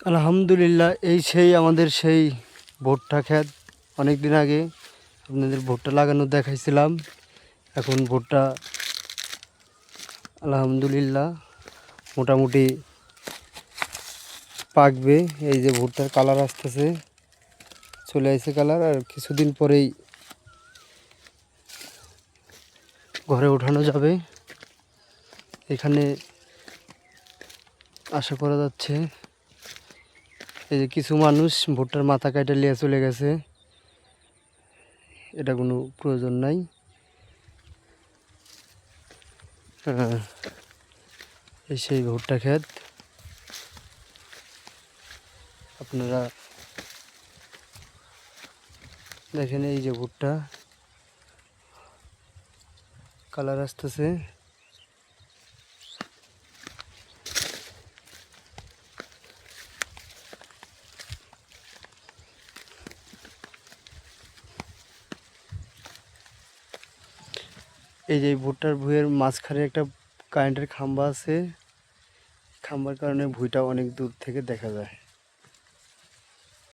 আলহামদুলিল্লাহ, এই সেই আমাদের সেই ভুট্টা ক্ষেত। অনেক দিন আগে আপনাদের ভুট্টা লাগানো দেখাইছিলাম। এখন ভুট্টা আলহামদুলিল্লাহ মোটামুটি পাকবে। এই যে ভুট্টার কালার আসতেছে, চলে আসছে কালার, আর কিছুদিন পরেই ঘরে ওঠানো যাবে। এখানে আশা করা যাচ্ছে এই যে কিছু মানুষ ভুট্টার মাথা কাটা নিয়ে চলে গেছে, এটা কোনো প্রয়োজন নাই। এই সেই ভুট্টা ক্ষেত, আপনারা দেখেন। এই যে ভুট্টা কালার আসতেছে, এই যে ভুট্টার ভুঁইয়ের মাঝখানে একটা কারেন্টের খাম্বা আছে। খাম্বার কারণে ভুঁইটা অনেক দূর থেকে দেখা যায়।